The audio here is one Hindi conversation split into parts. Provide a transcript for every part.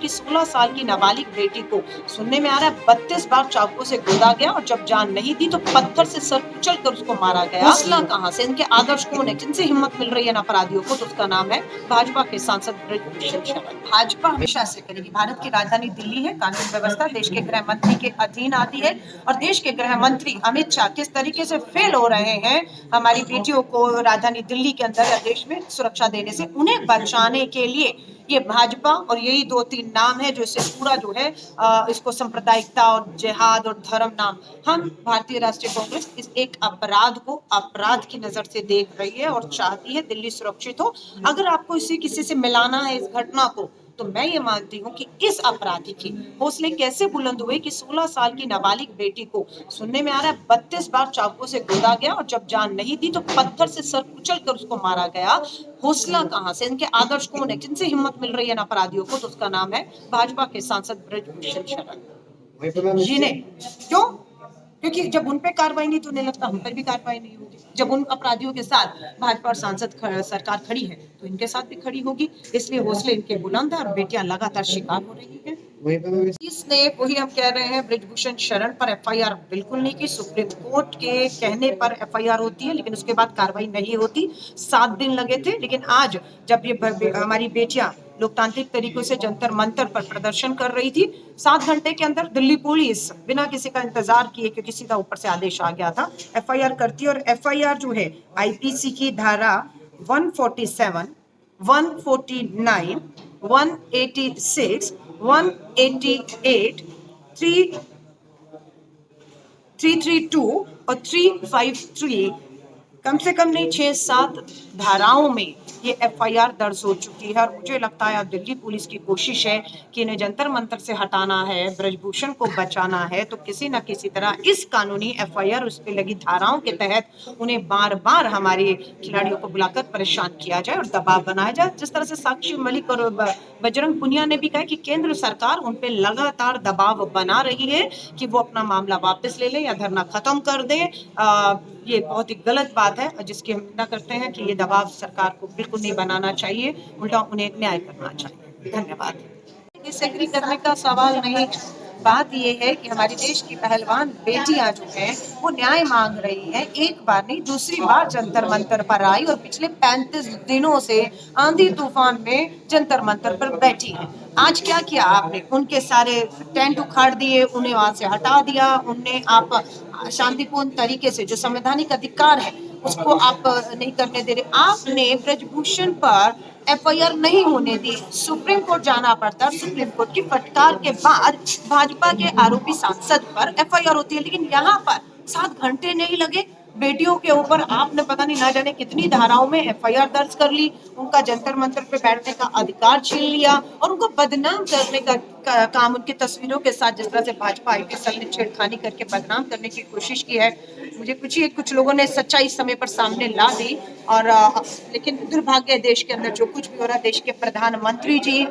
की 16 साल की नाबालिग बेटी को सुनने में आ रहा है 32 बार चाकू से गोदा गया और जब जान नहीं दी तो पत्थर से सर कुचल कर उसको मारा गया। हौसला कहां से, इनके आदर्श कौन है, जिनसे हिम्मत मिल रही है इन अपराधियों को? तो उसका नाम है भाजपा के सांसद ब्रजभूषण शरण। भाजपा हमेशा से करेगी। भारत की राजधानी दिल्ली है, कानून व्यवस्था देश के गृह मंत्री के अधीन आती है और देश के गृह मंत्री अमित शाह किस तरीके से फेल हो रहे हैं हमारी बेटियों को राजधानी दिल्ली के अंदर या देश में सुरक्षा देने से, उन्हें बचाने के लिए ये भाजपा और यही 2-3 नाम है जो इसे पूरा जो है इसको सांप्रदायिकता और जिहाद और धर्म नाम, हम भारतीय राष्ट्रीय कांग्रेस इस एक अपराध को अपराध की नजर से देख रही है और चाहती है दिल्ली सुरक्षित हो। अगर आपको इसे किसी से मिलाना है इस घटना को, तो मैं ये मानती हूँ कि इस अपराधी के हौसले कैसे बुलंद हुए कि 16 साल की नाबालिग बेटी को सुनने में आ रहा है 32 बार चाकू से गोदा गया और जब जान नहीं दी तो पत्थर से सर कुचल कर उसको मारा गया। हौसला कहां से, इनके आदर्श कौन है, जिनसे हिम्मत मिल रही है इन अपराधियों को? तो उसका नाम है भाजपा के सांसद ब्रजभूषण शरण जी ने। क्यों? क्योंकि जब उन पे कार्रवाई नहीं तो उन्हें लगता हम पर भी कार्रवाई नहीं होगी। जब उन अपराधियों के साथ भाजपा और सांसद सरकार खड़ी है तो इनके साथ भी खड़ी होगी, इसलिए हौसले इनके बुलंद है और बेटियां लगातार शिकार हो रही है। इसने वही हम कह रहे हैं ब्रजभूषण शरण पर एफआईआर बिल्कुल नहीं की। सुप्रीम कोर्ट के कहने पर एफआईआर होती है लेकिन उसके बाद कार्रवाई नहीं होती। 7 दिन लगे थे, लेकिन आज जब ये हमारी बेटियां लोकतांत्रिक तरीकों से जंतर मंतर पर प्रदर्शन कर रही थी, 7 घंटे के अंदर दिल्ली पुलिस बिना किसी का इंतजार किए, क्योंकि सीधा ऊपर से आदेश आ गया था, एफआईआर करती है। और एफआईआर जो है आईपीसी की धारा 147, 149, 186, 188, 332 और 353, कम से कम नहीं 6-7 धाराओं में ये एफआईआर दर्ज हो चुकी है। और मुझे लगता है अब दिल्ली पुलिस की कोशिश है कि इन्हें जंतर मंतर से हटाना है, ब्रजभूषण को बचाना है, तो किसी न किसी तरह इस कानूनी एफआईआर उस पर लगी धाराओं के तहत उन्हें बार बार हमारे खिलाड़ियों को बुलाकर परेशान किया जाए और दबाव बनाया जाए। जिस तरह से साक्षी मलिक और बजरंग पुनिया ने भी कहा कि केंद्र सरकार उन पर लगातार दबाव बना रही है कि वो अपना मामला वापस ले ले या धरना खत्म कर दे। ये बहुत ही गलत बात है जिसकी हम निंदा करते हैं कि ये दबाव सरकार को बिल्कुल नहीं बनाना चाहिए, उल्टा उन्हें न्याय करना चाहिए। धन्यवाद। डिसएग्री करने का सवाल नहीं, बात ये है कि हमारे देश की पहलवान बेटियां जो हैं वो न्याय मांग रही हैं। एक बार नहीं दूसरी बार जंतर मंतर पर आई और पिछले 35 दिनों से आंधी तूफान में जंतर मंतर पर बैठी है। आज क्या किया आपने? उनके सारे टेंट उखाड़ दिए, उन्हें वहां से हटा दिया, उन्हें आप शांतिपूर्ण तरीके से जो संवैधानिक अधिकार है उसको आप नहीं करने दे रहे। आपने ब्रजभूषण पर एफआईआर नहीं होने दी, सुप्रीम कोर्ट जाना पड़ता है। सुप्रीम कोर्ट की फटकार के बाद भाजपा के आरोपी सांसद पर एफआईआर होती है, लेकिन यहाँ पर 7 घंटे नहीं लगे। बेटियों के ऊपर आपने पता नहीं ना जाने कितनी धाराओं में एफआईआर दर्ज कर ली, उनका जंतर मंतर पे बैठने का अधिकार छीन लिया और उनको बदनाम करने का काम उनकी तस्वीरों के साथ जिस तरह से भाजपा आईटी सेल ने छेड़खानी करके बदनाम करने की कोशिश की है। मुझे कुछ लोगों ने सच्चाई समय पर सामने ला दी और लेकिन दुर्भाग्य देश के अंदर जो कुछ भी हो रहा है देश के प्रधानमंत्री जी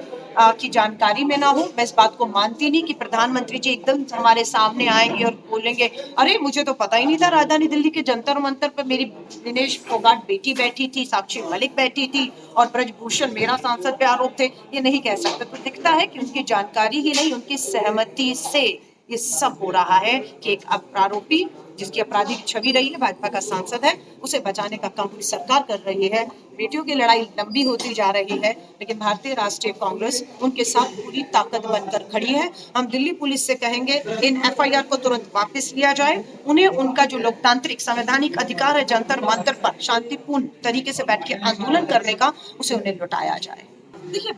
की जानकारी में ना हो। मैं इस बात को मानती नहीं कि प्रधानमंत्री जी एकदम हमारे सामने आएंगे और बोलेंगे अरे मुझे तो पता ही नहीं था राजधानी दिल्ली के जंतर मंतर पर मेरी दिनेश फोगाट बेटी बैठी थी, साक्षी मलिक बैठी थी और ब्रजभूषण मेरा सांसद पे आरोप थे। ये नहीं कह सकते। तो दिखता है कि उनकी जानकारी ही नहीं, उनकी सहमति से ये सब हो रहा है कि एक आरोपी जिसकी आपराधिक छवि रही है, भाजपा का सांसद है, उसे बचाने का काम पूरी सरकार कर रही है। बेटियों की लड़ाई लंबी होती जा रही है, लेकिन भारतीय राष्ट्रीय कांग्रेस उनके साथ पूरी ताकत बनकर खड़ी है। हम दिल्ली पुलिस से कहेंगे इन एफआईआर को तुरंत वापस लिया जाए, उन्हें उनका जो लोकतांत्रिक संवैधानिक अधिकार है जंतर मंतर पर शांतिपूर्ण तरीके से बैठ के आंदोलन करने का, उसे उन्हें लौटाया जाए। देखिए